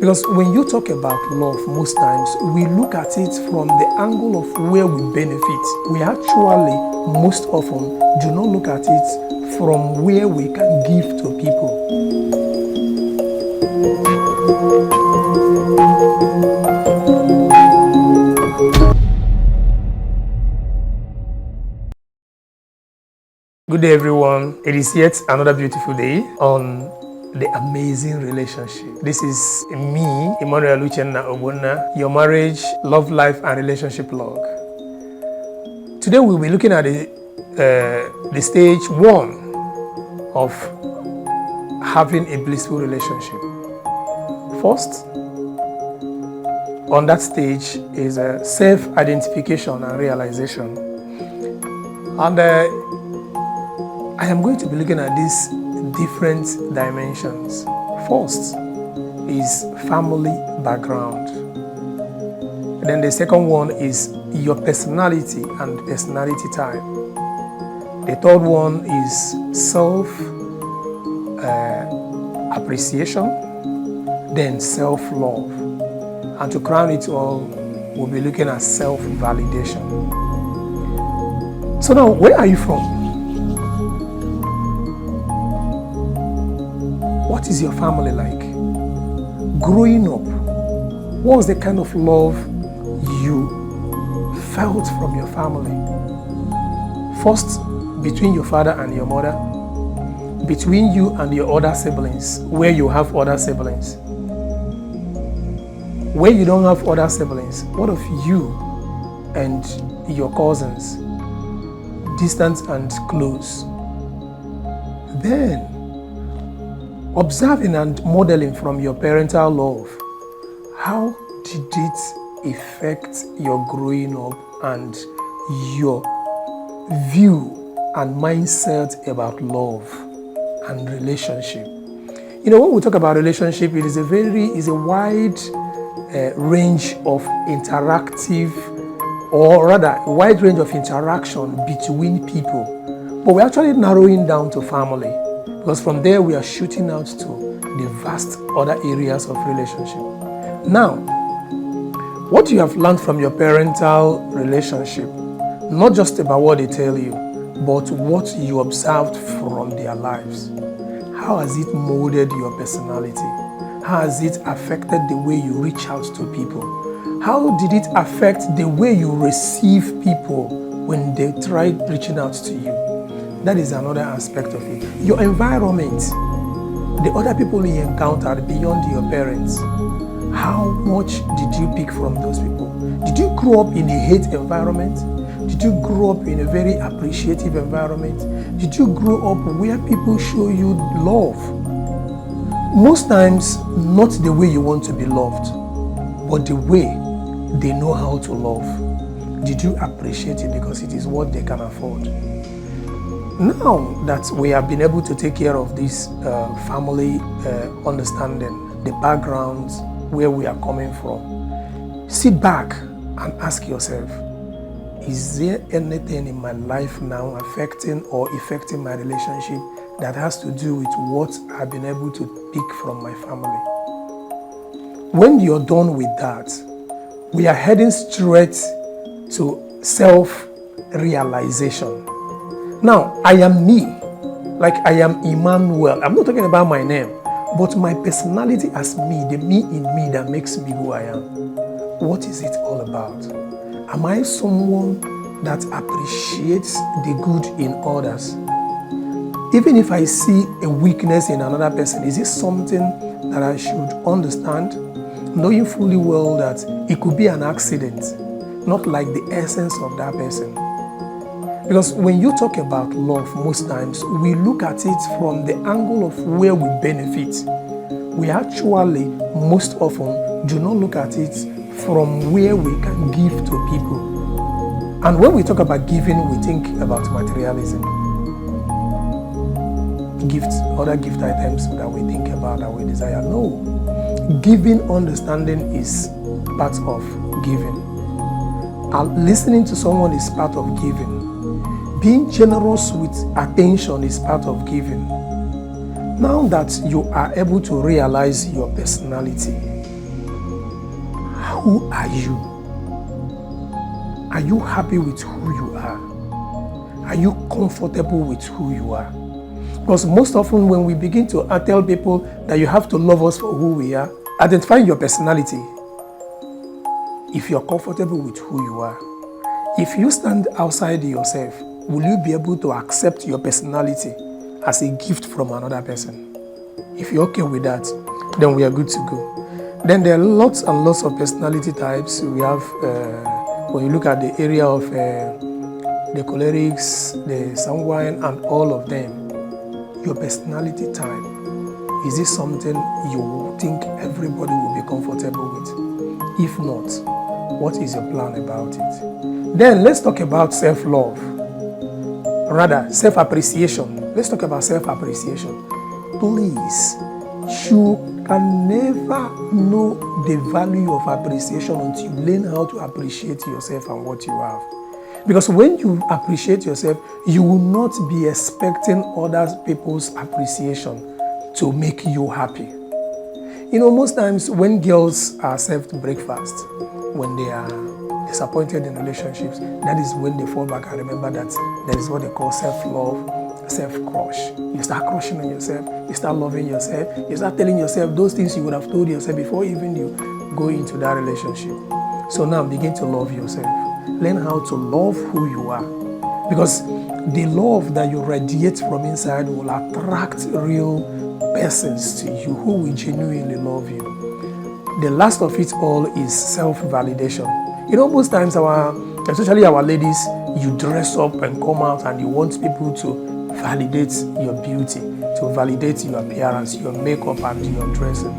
Because when you talk about love, most times we look at it from the angle of where we benefit. We actually, most often, do not look at it from where we can give to people. Good day, everyone. It is yet another beautiful day on the amazing relationship. This is me, Emmanuel Uchenna Obuna, your marriage, love life, and relationship log. Today we'll be looking at the stage 1 of having a blissful relationship. First, on that stage is self-identification and realization. And I am going to be looking at these different dimensions. First is family background. And then the second one is your personality and personality type. The third one is self-appreciation, then self-love. And to crown it all, we'll be looking at self-validation. So now, where are you from? What is your family like? Growing up, what was the kind of love you felt from your family? First, between your father and your mother, between you and your other siblings, where you have other siblings. Where you don't have other siblings, what of you and your cousins, distant and close? Then, observing and modeling from your parental love, how did it affect your growing up and your view and mindset about love and relationship? You know, when we talk about relationship, it is a wide range of interactive, or rather, a wide range of interaction between people. But we're actually narrowing down to family, because from there we are shooting out to the vast other areas of relationship. Now, what you have learned from your parental relationship, not just about what they tell you, but what you observed from their lives. How has it molded your personality? How has it affected the way you reach out to people? How did it affect the way you receive people when they try reaching out to you? That is another aspect of it. Your environment, the other people you encountered beyond your parents, how much did you pick from those people? Did you grow up in a hate environment? Did you grow up in a very appreciative environment? Did you grow up where people show you love? Most times, not the way you want to be loved, but the way they know how to love. Did you appreciate it because it is what they can afford? Now that we have been able to take care of this family understanding, the backgrounds, where we are coming from, sit back and ask yourself, is there anything in my life now affecting or affecting my relationship that has to do with what I've been able to pick from my family? When you're done with that, we are heading straight to self-realization. Now, I am me, like I am Emmanuel. I'm not talking about my name, but my personality as me, the me in me that makes me who I am. What is it all about? Am I someone that appreciates the good in others? Even if I see a weakness in another person, is it something that I should understand, knowing fully well that it could be an accident, not like the essence of that person? Because when you talk about love, most times we look at it from the angle of where we benefit. We actually, most often, do not look at it from where we can give to people. And when we talk about giving, we think about materialism. Gifts, other gift items that we think about, that we desire. No. Giving understanding is part of giving. And listening to someone is part of giving. Being generous with attention is part of giving. Now that you are able to realize your personality, who are you? Are you happy with who you are? Are you comfortable with who you are? Because most often when we begin to tell people that you have to love us for who we are, identify your personality. If you're comfortable with who you are, if you stand outside yourself, will you be able to accept your personality as a gift from another person? If you're okay with that, then we are good to go. Then there are lots and lots of personality types. We have, when you look at the area of the cholerics, the sanguine, and all of them, your personality type, is this something you think everybody will be comfortable with? If not, what is your plan about it? Then let's talk about self-love. Rather, self-appreciation. Let's talk about self-appreciation. Please, you can never know the value of appreciation until you learn how to appreciate yourself and what you have. Because when you appreciate yourself, you will not be expecting other people's appreciation to make you happy. You know, most times when girls are served breakfast, when they are disappointed in relationships, that is when they fall back and remember that there is what they call self-love, self-crush. You start crushing on yourself, you start loving yourself, you start telling yourself those things you would have told yourself before even you go into that relationship. So now begin to love yourself. Learn how to love who you are. Because the love that you radiate from inside will attract real persons to you who will genuinely love you. The last of it all is self-validation. You know, most times especially our ladies, you dress up and come out and you want people to validate your beauty, to validate your appearance, your makeup and your dressing.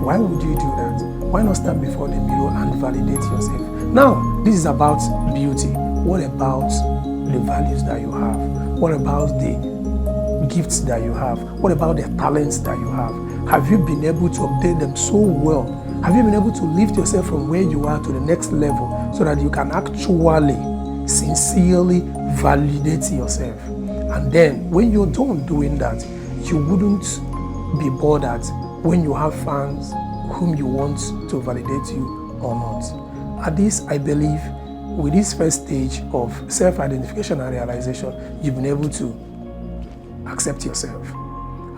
Why would you do that? Why not stand before the mirror and validate yourself? Now, this is about beauty. What about the values that you have? What about the gifts that you have? What about the talents that you have? Have you been able to update them so well? Have you been able to lift yourself from where you are to the next level so that you can actually, sincerely validate yourself? And then, when you're done doing that, you wouldn't be bothered when you have fans whom you want to validate you or not. At this, I believe, with this first stage of self-identification and realization, you've been able to accept yourself.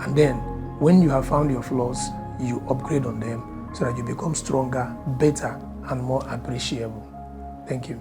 And then, when you have found your flaws, you upgrade on them so that you become stronger, better, and more appreciable. Thank you.